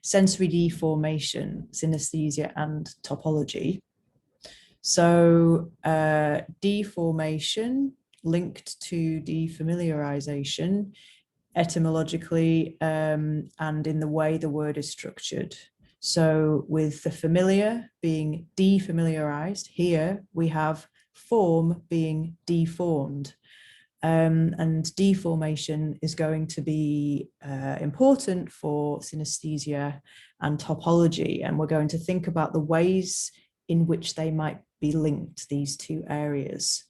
sensory deformation, synesthesia, and topology. So deformation linked to defamiliarization etymologically and in the way the word is structured. So with the familiar being defamiliarized, here we have form being deformed. And deformation is going to be important for synesthesia and topology. And we're going to think about the ways in which they might be linked, these two areas.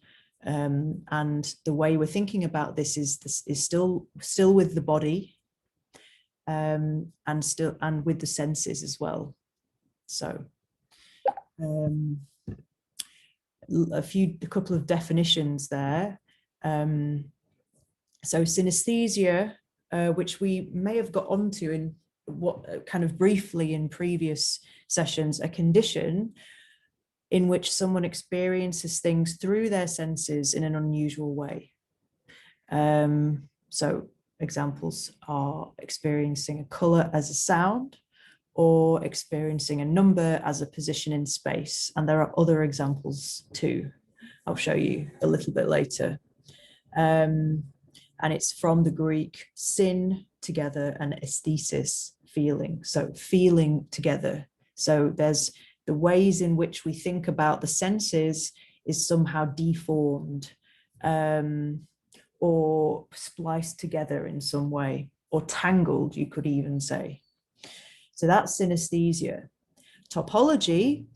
And the way we're thinking about this is still with the body and with the senses as well. So a couple of definitions there. So synesthesia, which we may have got onto in what kind of briefly in previous sessions, a condition in which someone experiences things through their senses in an unusual way. So examples are experiencing a color as a sound, or experiencing a number as a position in space. And there are other examples too. I'll show you a little bit later. And it's from the Greek syn, together, and aesthesis, feeling. So feeling together. So there's the ways in which we think about the senses is somehow deformed or spliced together in some way, or tangled, you could even say. So that's synesthesia. Topology,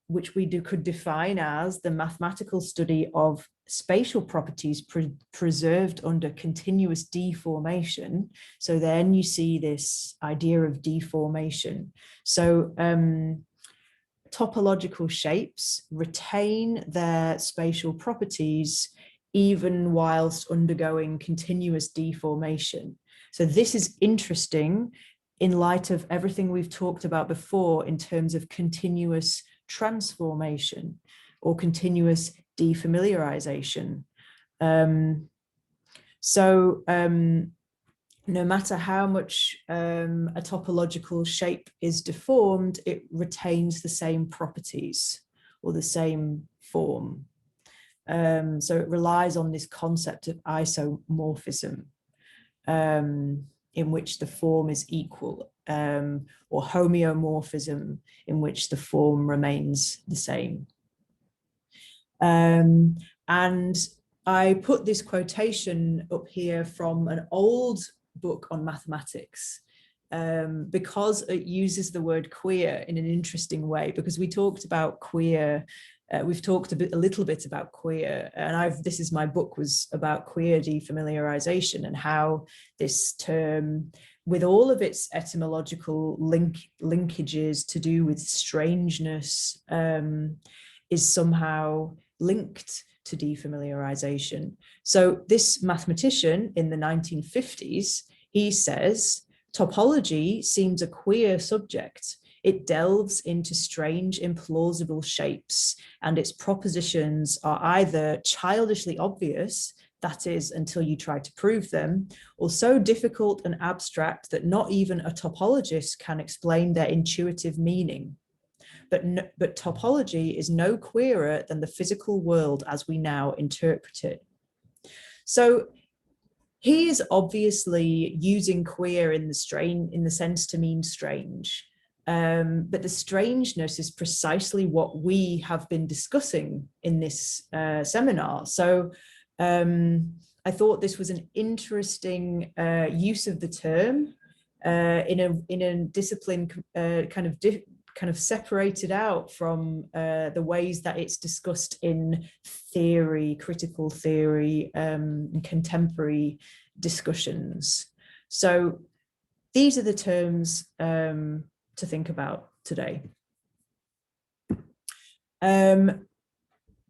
which we could define as the mathematical study of spatial properties preserved under continuous deformation. So then you see this idea of deformation. So topological shapes retain their spatial properties even whilst undergoing continuous deformation. So this is interesting in light of everything we've talked about before in terms of continuous transformation or continuous defamiliarization. No matter how much a topological shape is deformed, it retains the same properties or the same form. So it relies on this concept of isomorphism, in which the form is equal, or homeomorphism, in which the form remains the same. And I put this quotation up here from an old book on mathematics, because it uses the word queer in an interesting way, because we talked about queer. We've talked a little bit about queer, and this is my book was about queer defamiliarization and how this term, with all of its etymological linkages to do with strangeness, is somehow linked to defamiliarization. So this mathematician in the 1950s, he says, topology seems a queer subject. It delves into strange, implausible shapes, and its propositions are either childishly obvious, that is, until you try to prove them, or so difficult and abstract that not even a topologist can explain their intuitive meaning. But topology is no queerer than the physical world as we now interpret it. So he is obviously using queer in the sense to mean strange. But the strangeness is precisely what we have been discussing in this seminar. So I thought this was an interesting use of the term in a discipline kind of separated out from the ways that it's discussed in theory, critical theory, and contemporary discussions. So these are the terms to think about today.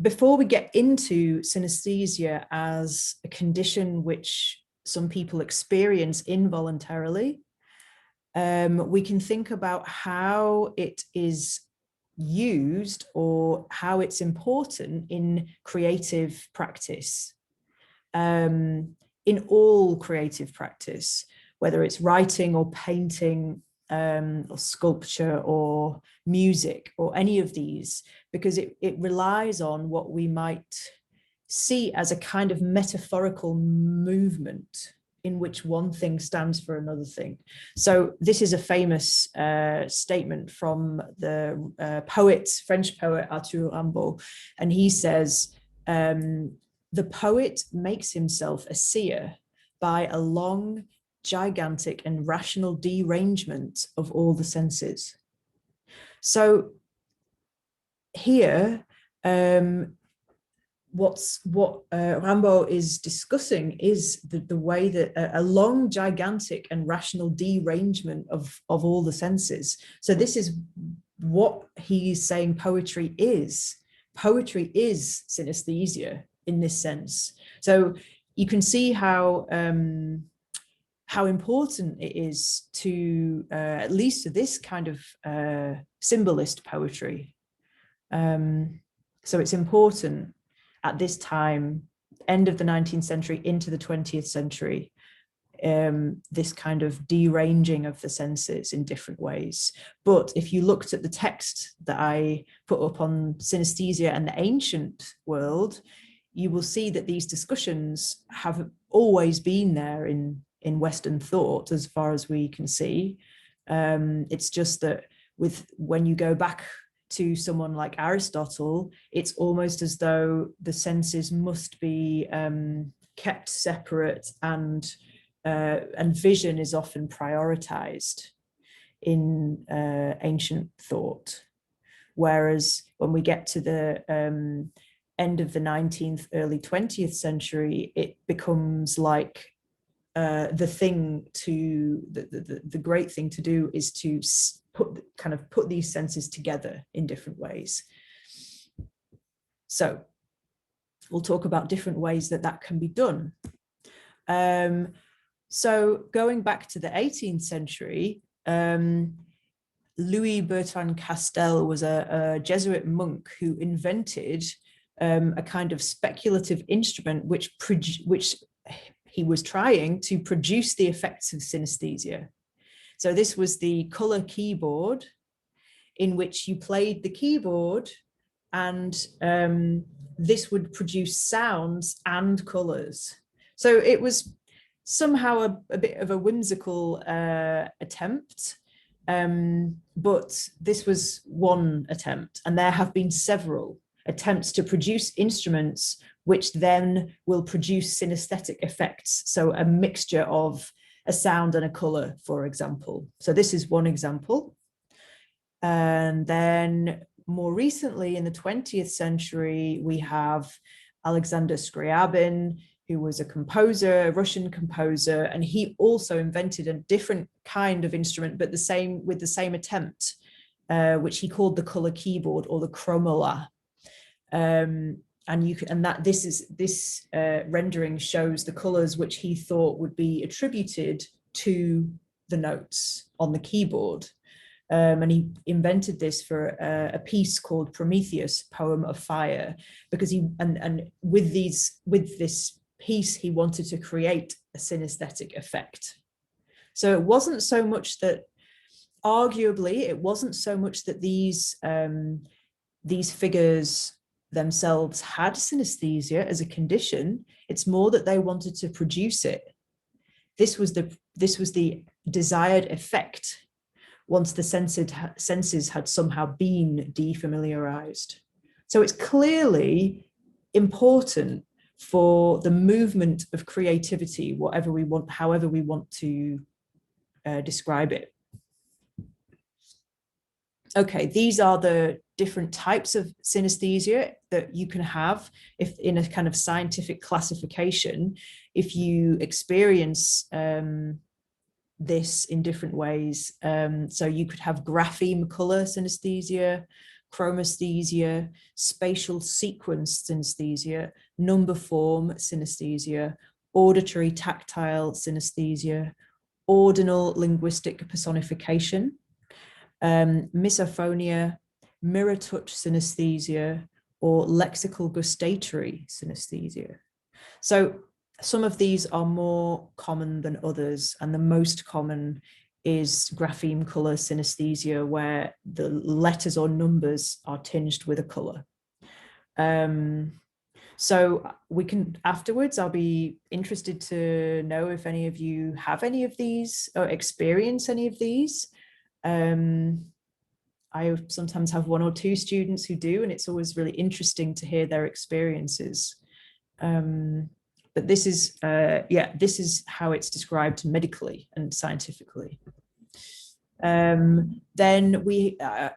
Before we get into synesthesia as a condition which some people experience involuntarily, we can think about how it is used or how it's important in creative practice, in all creative practice. whether it's writing or painting or sculpture or music or any of these, because it relies on what we might see as a kind of metaphorical movement in which one thing stands for another thing. So this is a famous statement from the French poet Arthur Rimbaud, and he says, the poet makes himself a seer by a long, gigantic and rational derangement of all the senses. So here, what Rimbaud is discussing is the way that a long, gigantic and rational derangement of all the senses. So this is what he's saying poetry is. Poetry is synesthesia in this sense. So you can see how important it is to, at least to this kind of symbolist poetry. So it's important at this time, end of the 19th century into the 20th century, this kind of deranging of the senses in different ways. But if you looked at the text that I put up on synesthesia and the ancient world, you will see that these discussions have always been there in Western thought, as far as we can see. It's just that when you go back to someone like Aristotle, it's almost as though the senses must be kept separate, and vision is often prioritized in ancient thought. Whereas when we get to the end of the 19th, early 20th century, it becomes like the great thing to do is to put these senses together in different ways. So we'll talk about different ways that can be done. So going back to the 18th century, Louis Bertrand Castel was a Jesuit monk who invented a kind of speculative instrument which he was trying to produce the effects of synesthesia. So this was the color keyboard, in which you played the keyboard, and this would produce sounds and colors. So it was somehow a bit of a whimsical attempt, but this was one attempt, and there have been several attempts to produce instruments which then will produce synesthetic effects. So a mixture of a sound and a color, for example. So this is one example. And then more recently in the 20th century, we have Alexander Scriabin, who was a composer, a Russian composer, and he also invented a different kind of instrument, but with the same attempt, which he called the color keyboard, or the chromola. This rendering shows the colors which he thought would be attributed to the notes on the keyboard. And he invented this for a piece called Prometheus, Poem of Fire, because with this piece, he wanted to create a synesthetic effect. So it wasn't so much that, arguably, it wasn't so much that these figures themselves had synesthesia as a condition. It's more that they wanted to produce it. This was the desired effect once the senses had somehow been defamiliarized. So it's clearly important for the movement of creativity, however we want to describe it. Okay, these are the different types of synesthesia that you can have if in a kind of scientific classification, if you experience this in different ways. So you could have grapheme color synesthesia, chromesthesia, spatial sequence synesthesia, number form synesthesia, auditory tactile synesthesia, ordinal linguistic personification, misophonia, mirror touch synesthesia, or lexical gustatory synesthesia. So Some of these are more common than others, and the most common is grapheme color synesthesia, where the letters or numbers are tinged with a color. So we can, afterwards, I'll be interested to know if any of you have any of these or experience any of these. I sometimes have one or two students who do, and it's always really interesting to hear their experiences. But this is, this is how it's described medically and scientifically. Then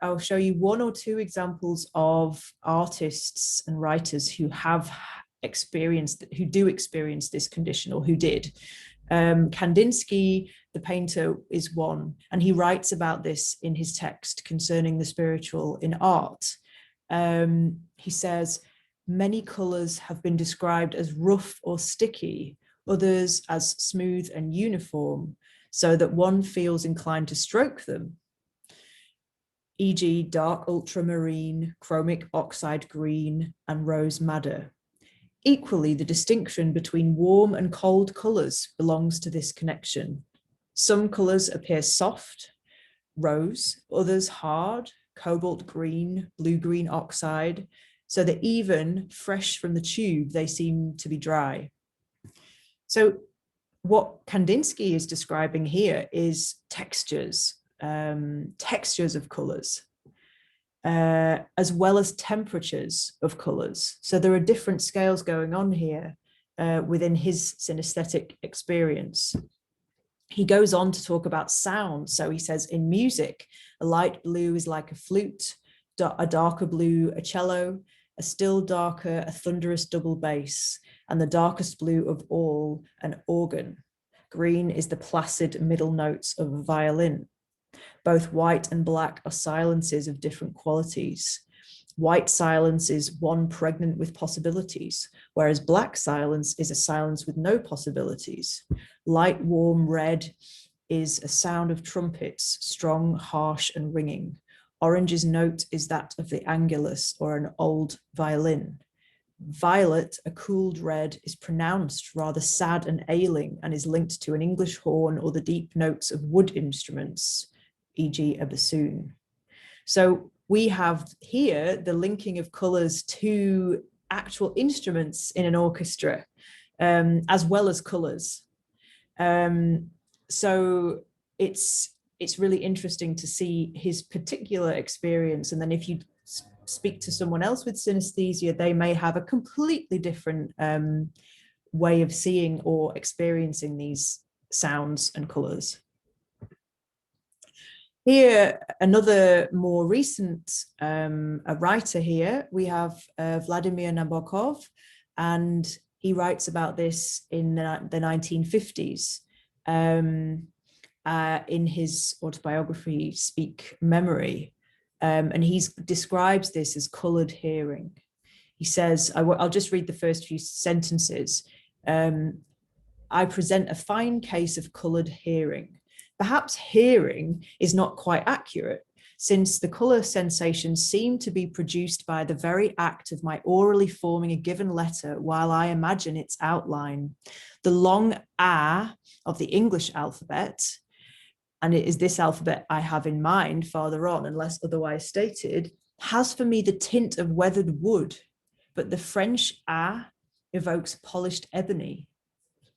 I'll show you one or two examples of artists and writers who have experienced, who do experience this condition, or who did. Kandinsky, the painter, is one, and he writes about this in his text concerning the spiritual in art. He says, many colors have been described as rough or sticky, others as smooth and uniform, so that one feels inclined to stroke them, e.g. dark ultramarine, chromic oxide green, and rose madder. Equally, the distinction between warm and cold colors belongs to this connection. Some colors appear soft, rose, others hard, cobalt green, blue-green oxide, so that even fresh from the tube, they seem to be dry. So what Kandinsky is describing here is textures, textures of colors, as well as temperatures of colors. So there are different scales going on here within his synesthetic experience. He goes on to talk about sound. So he says, in music, a light blue is like a flute, a darker blue, a cello, a still darker, a thunderous double bass, and the darkest blue of all, an organ. Green is the placid middle notes of a violin. Both white and black are silences of different qualities. White silence is one pregnant with possibilities, whereas black silence is a silence with no possibilities. Light, warm red is a sound of trumpets, strong, harsh, and ringing. Orange's note is that of the angulus, or an old violin. Violet, a cooled red, is pronounced rather sad and ailing, and is linked to an English horn or the deep notes of wood instruments, e.g. a bassoon. So we have here the linking of colors to actual instruments in an orchestra, as well as colors. So it's really interesting to see his particular experience. And then if you speak to someone else with synesthesia, they may have a completely different way of seeing or experiencing these sounds and colors. Here, another more recent a writer here, we have Vladimir Nabokov, and he writes about this in the 1950s in his autobiography, Speak Memory, and he describes this as colored hearing. He says, I'll just read the first few sentences. I present a fine case of colored hearing. Perhaps hearing is not quite accurate, since the color sensations seem to be produced by the very act of my orally forming a given letter while I imagine its outline. The long A of the English alphabet, and it is this alphabet I have in mind farther on, unless otherwise stated, has for me the tint of weathered wood, but the French A evokes polished ebony.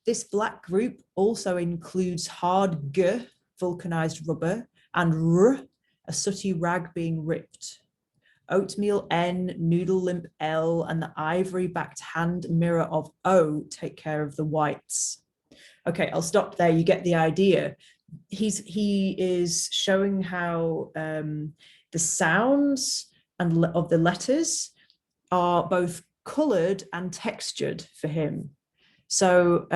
This black group also includes hard G, vulcanized rubber, and R, a sooty rag being ripped. Oatmeal N, noodle limp L, and the ivory-backed hand mirror of O take care of the whites. Okay, I'll stop there. You get the idea. He is showing how the sounds and of the letters are both colored and textured for him. So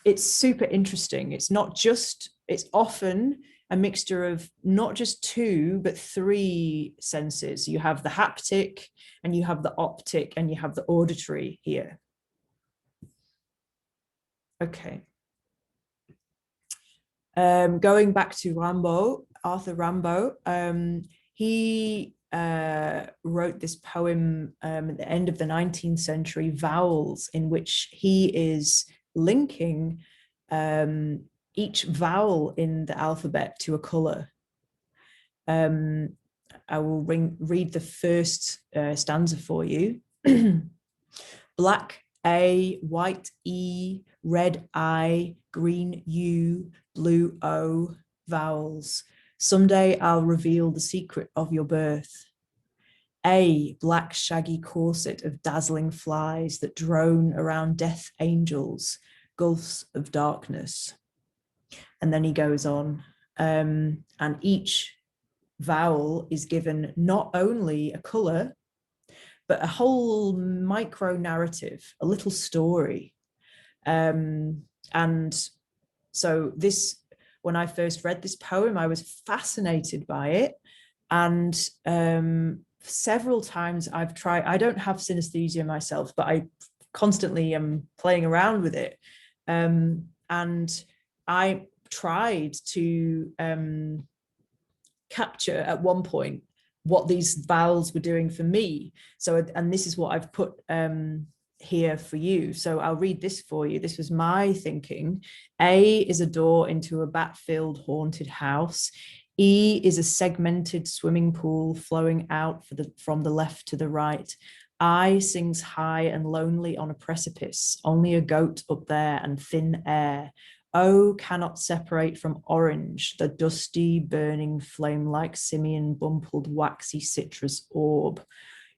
it's super interesting. It's not just, it's often a mixture of not just two, but three senses. You have the haptic, and you have the optic, and you have the auditory here. Okay. Going back to Rimbaud, Arthur Rimbaud, he wrote this poem at the end of the 19th century, VOWELS, in which he is linking each vowel in the alphabet to a color. I will read the first stanza for you. Black A, white E, red I, green U, blue O, vowels. Someday I'll reveal the secret of your birth. A, black shaggy corset of dazzling flies that drone around death angels, gulfs of darkness. And then he goes on, and each vowel is given not only a color, but a whole micro narrative, a little story. And so this, when I first read this poem, I was fascinated by it. And several times I've tried, I don't have synesthesia myself, but I constantly am playing around with it. And I tried to capture at one point what these vowels were doing for me. So, and this is what I've put here for you. So I'll read this for you. This was my thinking. A is a door into a bat-filled haunted house. E is a segmented swimming pool flowing out from the left to the right. I sings high and lonely on a precipice, only a goat up there and thin air. O cannot separate from orange, the dusty, burning flame-like simian bumpled waxy citrus orb.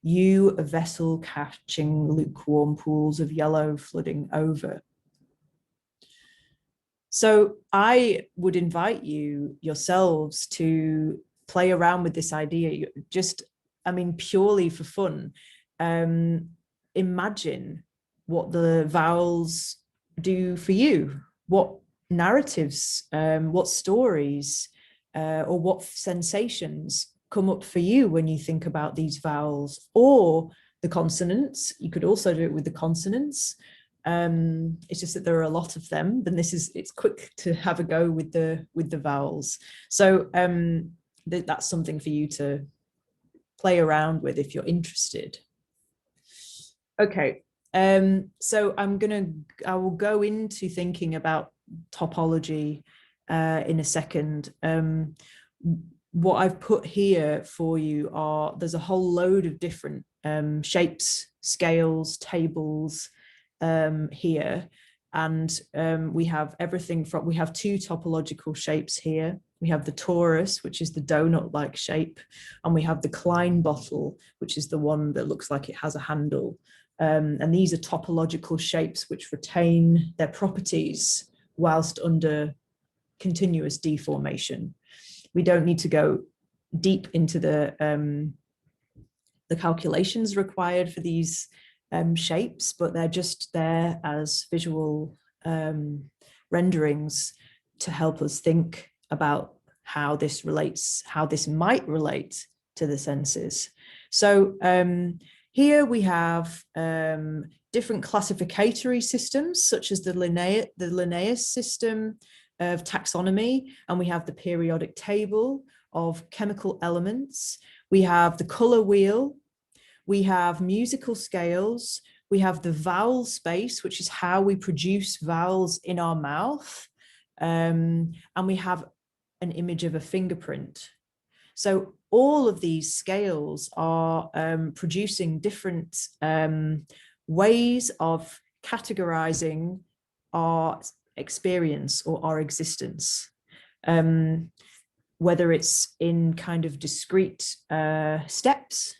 U, a vessel catching lukewarm pools of yellow flooding over. So I would invite you yourselves to play around with this idea, just, I mean, purely for fun. Imagine what the vowels do for you, what narratives, what stories, or what sensations come up for you when you think about these vowels, or the consonants. You could also do it with the consonants. It's just that there are a lot of them, then it's quick to have a go with the vowels. So that's something for you to play around with if you're interested. Okay, so I will go into thinking about topology in a second. What I've put here for you there's a whole load of different shapes, scales, tables here, and we have everything from, we have two topological shapes here. We have the torus, which is the donut-like shape, and we have the Klein bottle, which is the one that looks like it has a handle. And these are topological shapes which retain their properties whilst under continuous deformation. We don't need to go deep into the calculations required for these shapes, but they're just there as visual renderings to help us think about how this might relate to the senses. So here we have different classificatory systems, such as the Linnaeus system of taxonomy, and we have the periodic table of chemical elements. We have the color wheel. We have musical scales. We have the vowel space, which is how we produce vowels in our mouth. And we have an image of a fingerprint. So all of these scales are producing different ways of categorizing our experience or our existence, whether it's in kind of discrete steps,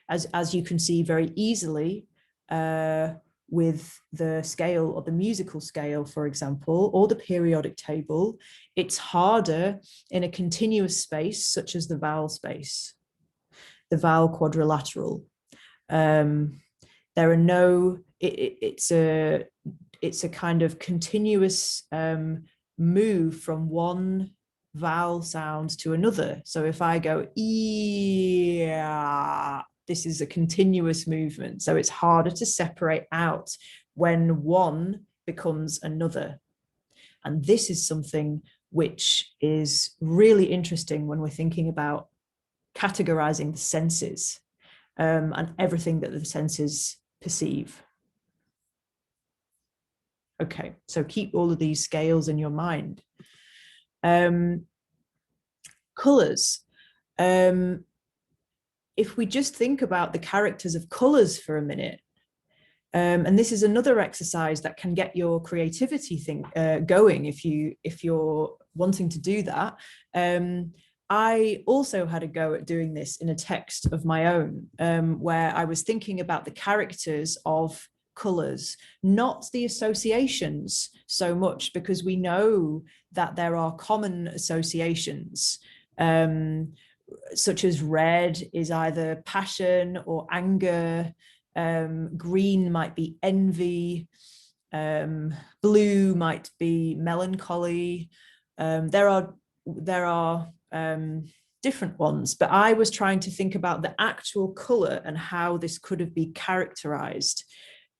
as you can see very easily with the scale or the musical scale, for example, or the periodic table. It's harder in a continuous space, such as the vowel space, the vowel quadrilateral. There are no, it's a kind of continuous move from one vowel sound to another. So if I go yeah, this is a continuous movement. So it's harder to separate out when one becomes another. And this is something which is really interesting when we're thinking about categorizing the senses and everything that the senses perceive. Okay, so keep all of these scales in your mind. Colors. If we just think about the characters of colors for a minute, and this is another exercise that can get your creativity going if you're wanting to do that. I also had a go at doing this in a text of my own, where I was thinking about the characters of colors, not the associations so much, because we know that there are common associations, such as red is either passion or anger, green might be envy, blue might be melancholy. There are different ones, but I was trying to think about the actual color and how this could have been characterized.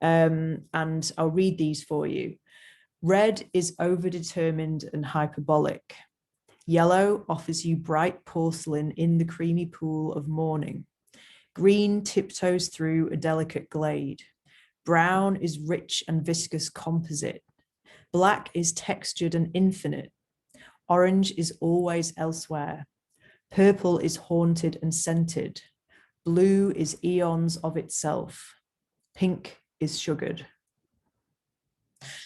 And I'll read these for you. Red is overdetermined and hyperbolic. Yellow offers you bright porcelain in the creamy pool of morning. Green tiptoes through a delicate glade. Brown is rich and viscous composite. Black is textured and infinite. Orange is always elsewhere. Purple is haunted and scented. Blue is eons of itself. Pink is sugared.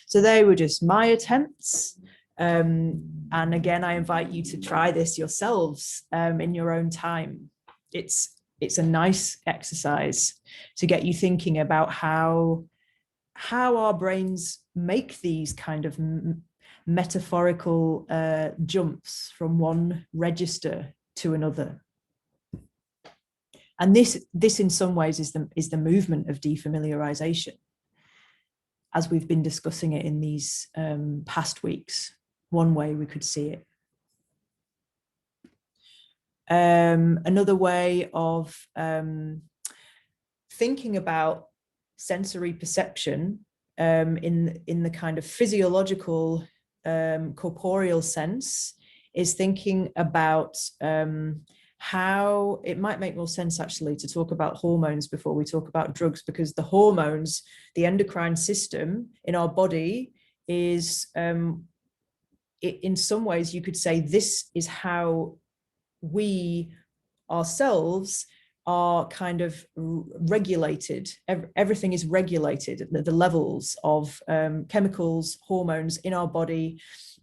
So they were just my attempts. And again, I invite you to try this yourselves in your own time. It's a nice exercise to get you thinking about how our brains make these kind of metaphorical jumps from one register to another. And this in some ways is the movement of defamiliarization, as we've been discussing it in these past weeks. One way we could see it. Another way of thinking about sensory perception in the kind of physiological, corporeal sense is thinking about how it might make more sense actually to talk about hormones before we talk about drugs, because the hormones, the endocrine system in our body is, in some ways you could say this is how we ourselves are kind of regulated. Everything is regulated, the levels of chemicals, hormones in our body,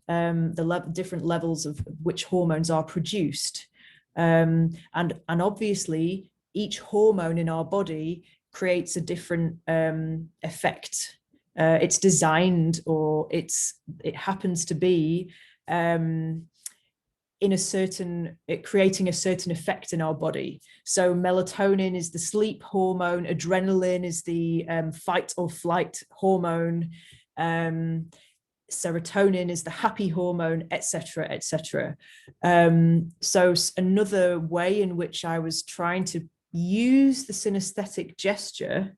the different levels of which hormones are produced. And obviously each hormone in our body creates a different effect. It's designed, or it happens to be creating a certain effect in our body. So melatonin is the sleep hormone, adrenaline is the fight or flight hormone, serotonin is the happy hormone, etc., etc. So another way in which I was trying to use the synesthetic gesture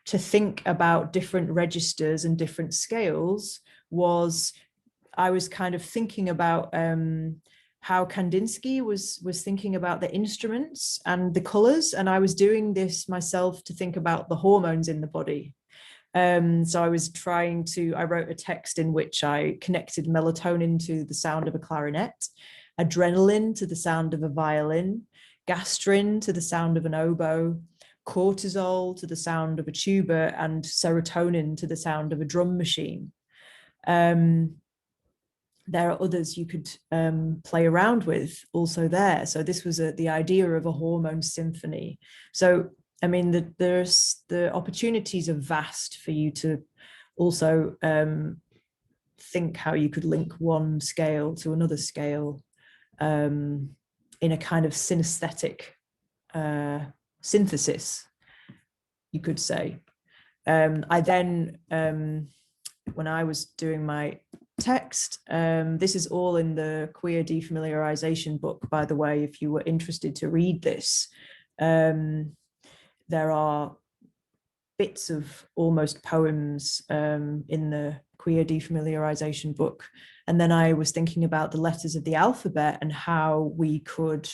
to think about different registers and different scales was, I was kind of thinking about how Kandinsky was thinking about the instruments and the colors, and I was doing this myself to think about the hormones in the body. So I wrote a text in which I connected melatonin to the sound of a clarinet, adrenaline to the sound of a violin, gastrin to the sound of an oboe, cortisol to the sound of a tuba, and serotonin to the sound of a drum machine. There are others you could play around with also there. So this was the idea of a hormone symphony. So, I mean, the opportunities are vast for you to also think how you could link one scale to another scale in a kind of synesthetic synthesis, you could say. I then, when I was doing my text, this is all in the Queer Defamiliarization book, by the way, if you were interested to read this. There are bits of almost poems in the Queer Defamiliarization book. And then I was thinking about the letters of the alphabet and how we could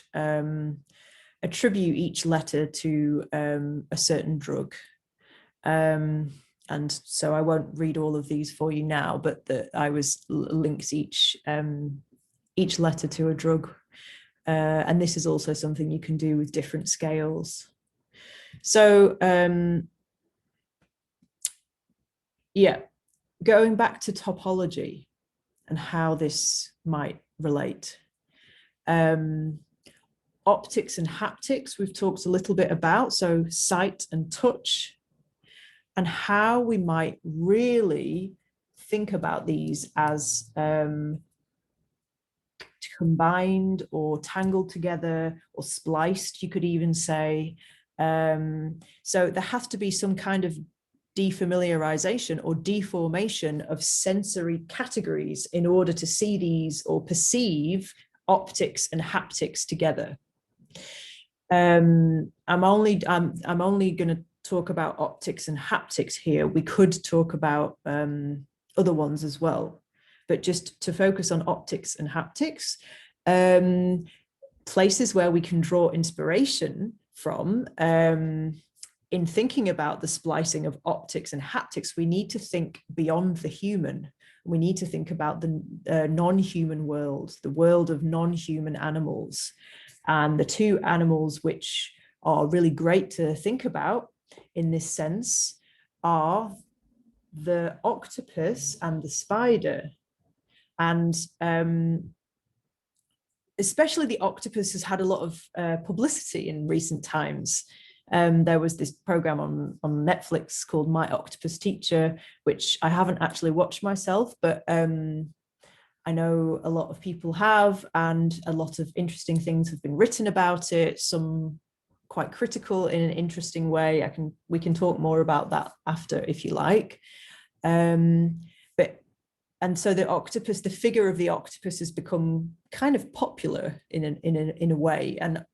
attribute each letter to a certain drug. And so I won't read all of these for you now, but I was links each letter to a drug. And this is also something you can do with different scales. So yeah, going back to topology and how this might relate. Optics and haptics, we've talked a little bit about, so sight and touch, and how we might really think about these as combined or tangled together or spliced, you could even say. So there has to be some kind of defamiliarization or deformation of sensory categories in order to see these or perceive optics and haptics together. I'm only going to talk about optics and haptics here. We could talk about other ones as well, but just to focus on optics and haptics, places where we can draw inspiration from in thinking about the splicing of optics and haptics, we need to think beyond the human. We need to think about the non-human world, the world of non-human animals. And the two animals which are really great to think about in this sense are the octopus and the spider. And especially the octopus has had a lot of publicity in recent times. There was this program on Netflix called My Octopus Teacher, which I haven't actually watched myself, but I know a lot of people have, and a lot of interesting things have been written about it, some quite critical in an interesting way. We can talk more about that after if you like. And so the octopus, the figure of the octopus has become kind of popular in a way, and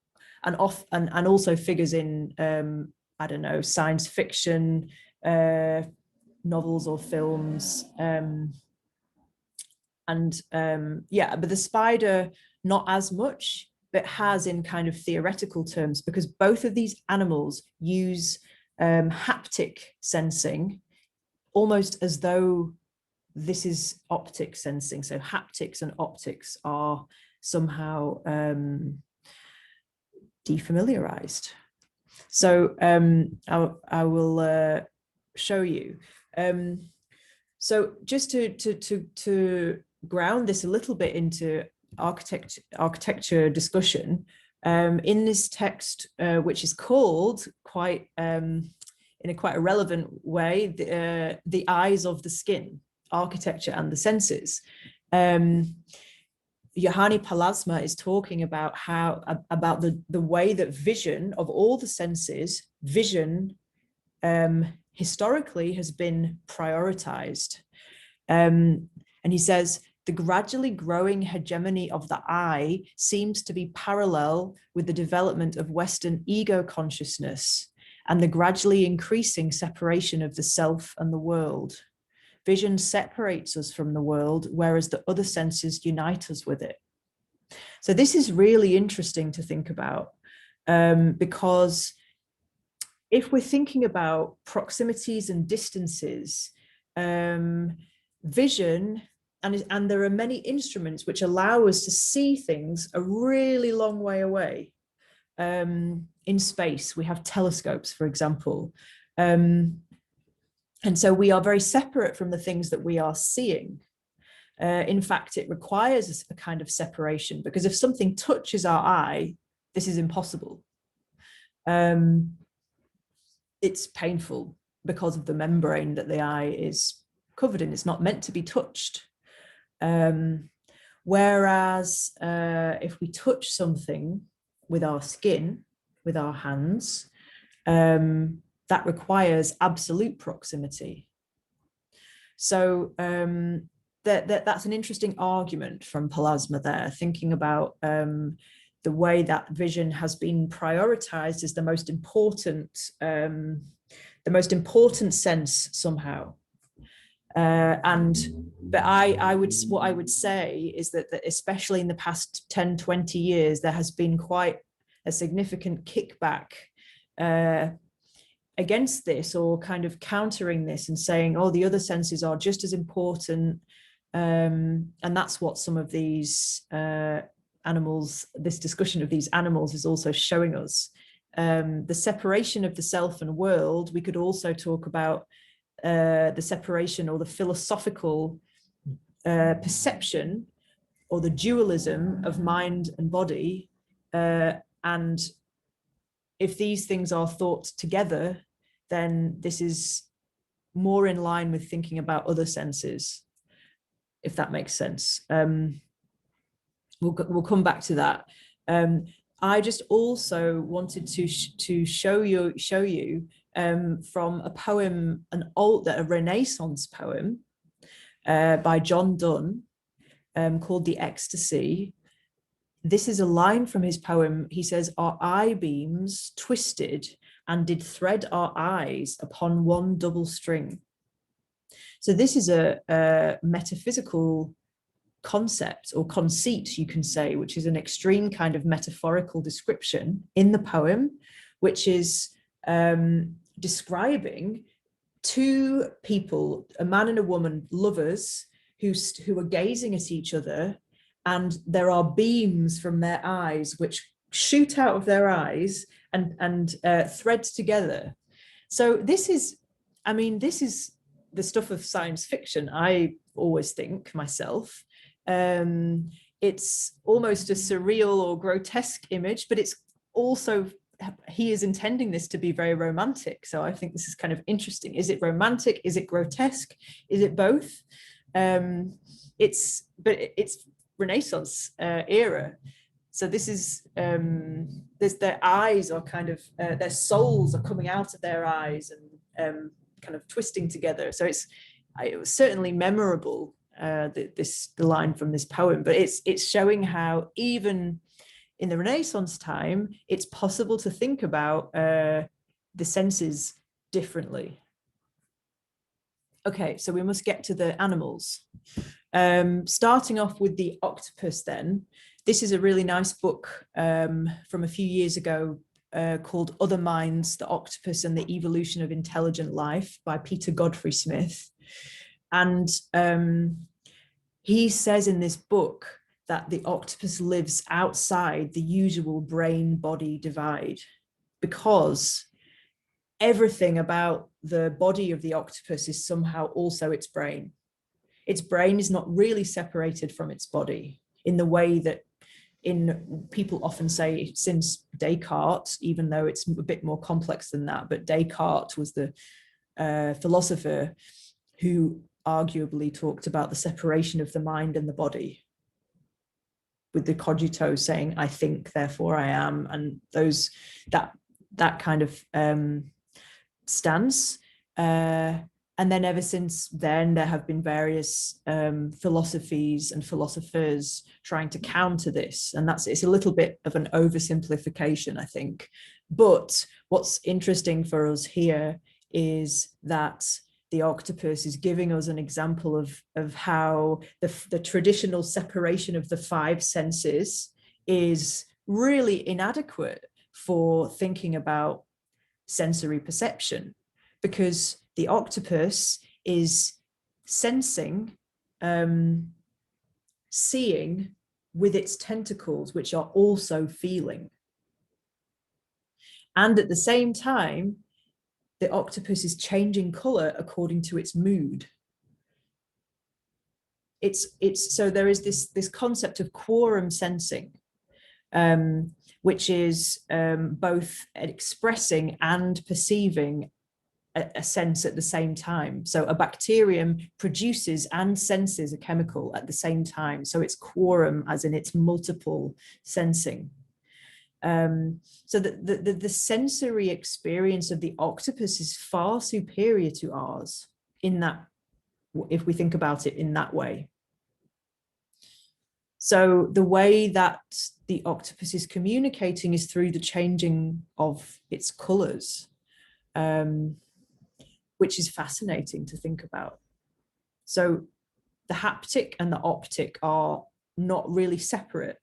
also figures in I don't know, science fiction novels or films. Yeah, but the spider not as much, but has in kind of theoretical terms, because both of these animals use haptic sensing almost as though this is optic sensing. So haptics and optics are somehow defamiliarized. So I will show you. So just to ground this a little bit into architecture discussion, in this text, which is called quite in a quite relevant way, the eyes of the skin, architecture and the senses. Johanni Palasma is talking about about the way that vision of all the senses, vision historically has been prioritized. And he says, the gradually growing hegemony of the eye seems to be parallel with the development of Western ego consciousness and the gradually increasing separation of the self and the world. Vision separates us from the world, whereas the other senses unite us with it. So this is really interesting to think about, because if we're thinking about proximities and distances, vision, and there are many instruments which allow us to see things a really long way away. In space, we have telescopes, for example. And so we are very separate from the things that we are seeing. In fact, it requires a kind of separation, because if something touches our eye, this is impossible. It's painful because of the membrane that the eye is covered in. It's not meant to be touched. Whereas if we touch something with our skin, with our hands, that requires absolute proximity. So that's an interesting argument from Palasma there, thinking about the way that vision has been prioritized as the most important sense somehow. But what I would say is that especially in the past 10, 20 years, there has been quite a significant kickback against this, or kind of countering this and saying, oh, the other senses are just as important. And that's what some of these animals, this discussion of these animals is also showing us. The separation of the self and world. We could also talk about the separation or the philosophical perception or the dualism of mind and body. And if these things are thought together, then this is more in line with thinking about other senses, if that makes sense. We'll come back to that. I just also wanted to show you from a poem, a Renaissance poem by John Donne, called The Ecstasy. This is a line from his poem. He says, "Our eye beams twisted and did thread our eyes upon one double string." So this is a metaphysical concept or conceit, you can say, which is an extreme kind of metaphorical description in the poem, which is describing two people, a man and a woman, lovers, who are gazing at each other, and there are beams from their eyes which shoot out of their eyes and thread together. So this is, I mean, this is the stuff of science fiction, I always think myself. It's almost a surreal or grotesque image, but it's also, he is intending this to be very romantic. So I think this is kind of interesting. Is it romantic? Is it grotesque? Is it both? It's Renaissance era. So this is, their eyes are kind of, their souls are coming out of their eyes and kind of twisting together. So it was certainly memorable, the line from this poem, but it's showing how even in the Renaissance time, it's possible to think about the senses differently. Okay, so we must get to the animals. Starting off with the octopus then. This is a really nice book from a few years ago called Other Minds, the Octopus and the Evolution of Intelligent Life by Peter Godfrey Smith. And he says in this book that the octopus lives outside the usual brain-body divide, because everything about the body of the octopus is somehow also its brain. Its brain is not really separated from its body in the way that people often say since Descartes, even though it's a bit more complex than that, but Descartes was the philosopher who arguably talked about the separation of the mind and the body, with the cogito saying, I think, therefore I am, and that kind of stance. And then ever since then, there have been various philosophies and philosophers trying to counter this. And it's a little bit of an oversimplification, I think. But what's interesting for us here is that the octopus is giving us an example of how the traditional separation of the five senses is really inadequate for thinking about sensory perception, because the octopus is sensing, seeing with its tentacles, which are also feeling. And at the same time, the octopus is changing color according to its mood. So there is this concept of quorum sensing, which is both expressing and perceiving a sense at the same time. So a bacterium produces and senses a chemical at the same time. So it's quorum, as in it's multiple sensing. So the sensory experience of the octopus is far superior to ours in that, if we think about it in that way. So the way that the octopus is communicating is through the changing of its colors, which is fascinating to think about. So the haptic and the optic are not really separate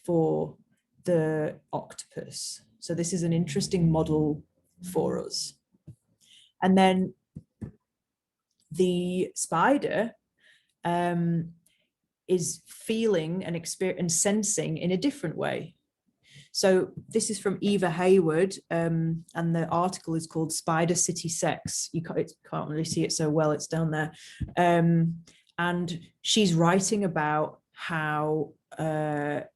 for the octopus. So this is an interesting model for us. And then the spider is feeling and experiencing and sensing in a different way. So this is from Eva Hayward, and the article is called Spider City Sex. You can't really see it so well, it's down there. And she's writing about how the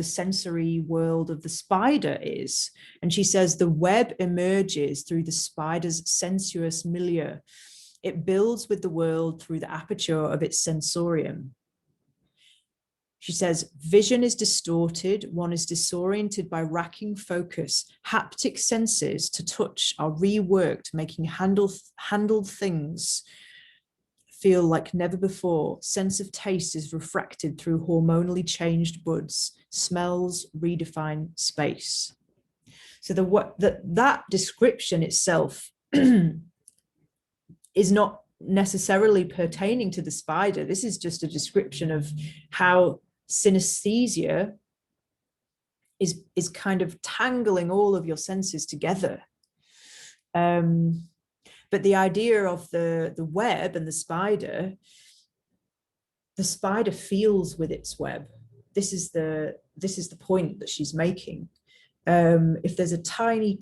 sensory world of the spider is. And she says the web emerges through the spider's sensuous milieu. It builds with the world through the aperture of its sensorium. She says, vision is distorted, one is disoriented by racking focus. Haptic senses to touch are reworked, making handled things feel like never before. Sense of taste is refracted through hormonally changed buds. Smells redefine space. So that description itself is not necessarily pertaining to the spider. This is just a description of how synesthesia is kind of tangling all of your senses together. But the idea of the web and the spider feels with its web. This is the point that she's making. If there's a tiny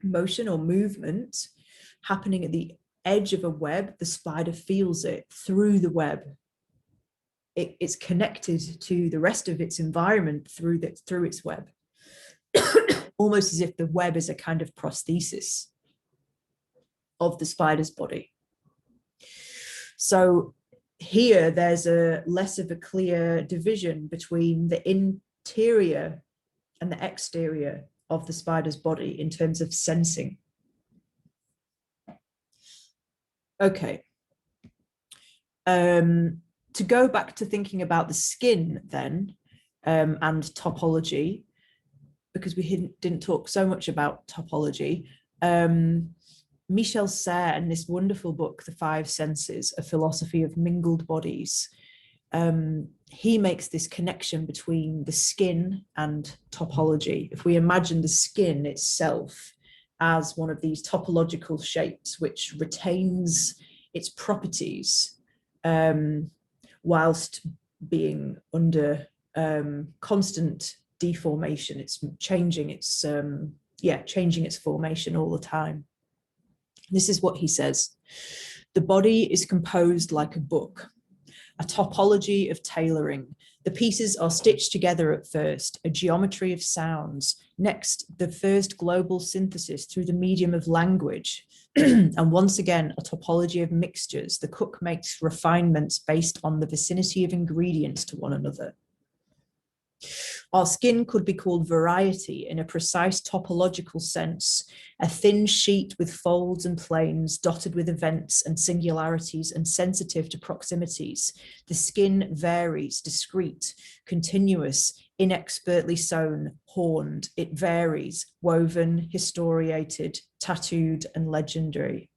motion or movement happening at the edge of a web, the spider feels it through the web. It's connected to the rest of its environment through its web. Almost as if the web is a kind of prosthesis of the spider's body. So here there's a less of a clear division between the interior and the exterior of the spider's body in terms of sensing. Okay. To go back to thinking about the skin then, and topology, because we didn't talk so much about topology, Michel Serres, in this wonderful book, The Five Senses, A Philosophy of Mingled Bodies, he makes this connection between the skin and topology. If we imagine the skin itself as one of these topological shapes which retains its properties whilst being under constant deformation, it's changing its formation all the time. This is what he says: the body is composed like a book, a topology of tailoring. The pieces are stitched together at first, a geometry of sounds. Next, the first global synthesis through the medium of language. And once again, a topology of mixtures. The cook makes refinements based on the vicinity of ingredients to one another. Our skin could be called variety in a precise topological sense, a thin sheet with folds and planes, dotted with events and singularities and sensitive to proximities. The skin varies, discrete, continuous, inexpertly sewn, horned. It varies, woven, historiated, tattooed, and legendary.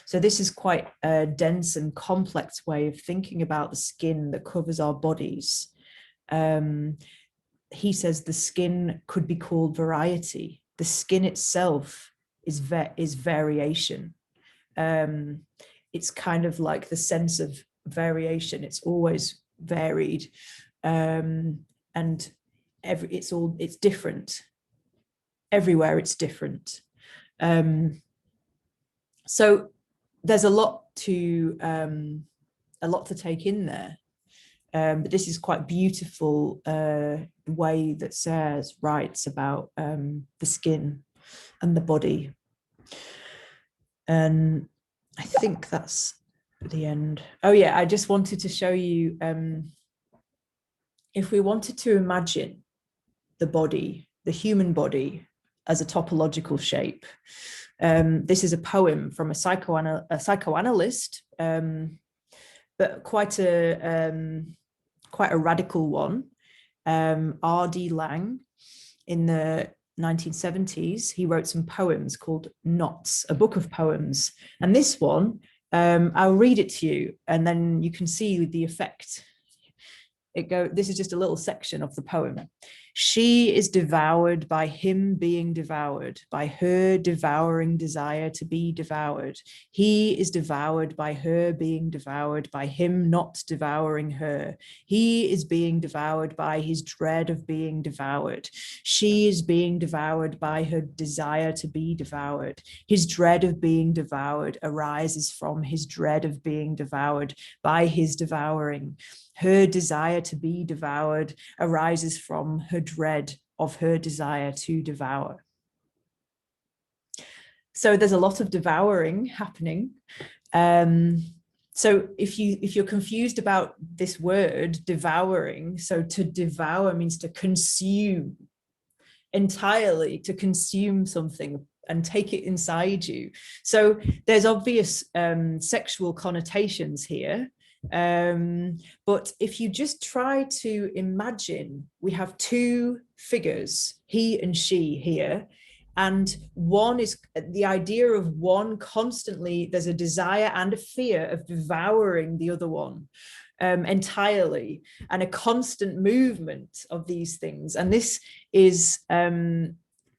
So this is quite a dense and complex way of thinking about the skin that covers our bodies. He says the skin could be called variety. The skin itself is variation. It's kind of like the sense of variation. It's always varied, and it's different. Everywhere it's different. So there's a lot to take in there. But this is quite beautiful way that Serres writes about the skin and the body. And I think that's the end. Oh yeah, I just wanted to show you, if we wanted to imagine the body, the human body, as a topological shape, this is a poem from a psychoanalyst, but quite a radical one, R.D. Laing. In the 1970s, he wrote some poems called Knots, a book of poems. And this one, I'll read it to you, and then you can see the effect. this is just a little section of the poem. She is devoured by him being devoured, by her devouring desire to be devoured. He is devoured by her being devoured, by him not devouring her. He is being devoured by his dread of being devoured. She is being devoured by her desire to be devoured. His dread of being devoured arises from his dread of being devoured by his devouring. Her desire to be devoured arises from her dread of her desire to devour. So there's a lot of devouring happening. So if you're confused about this word devouring, so to devour means to consume entirely, to consume something and take it inside you. So there's obvious sexual connotations here. But if you just try to imagine, we have two figures, he and she here, and one is the idea of one constantly, there's a desire and a fear of devouring the other one entirely, and a constant movement of these things. And this is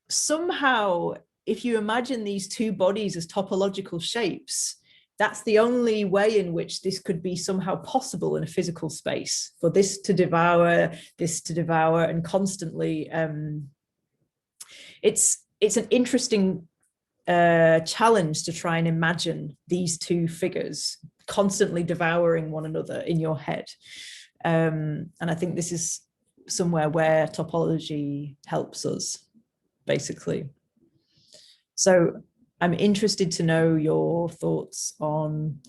somehow, if you imagine these two bodies as topological shapes, that's the only way in which this could be somehow possible in a physical space, for this to devour, and constantly. It's an interesting challenge to try and imagine these two figures constantly devouring one another in your head. And I think this is somewhere where topology helps us, basically. So I'm interested to know your thoughts on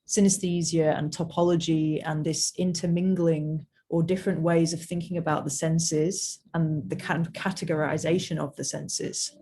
synesthesia and topology and this intermingling or different ways of thinking about the senses and the kind of categorization of the senses.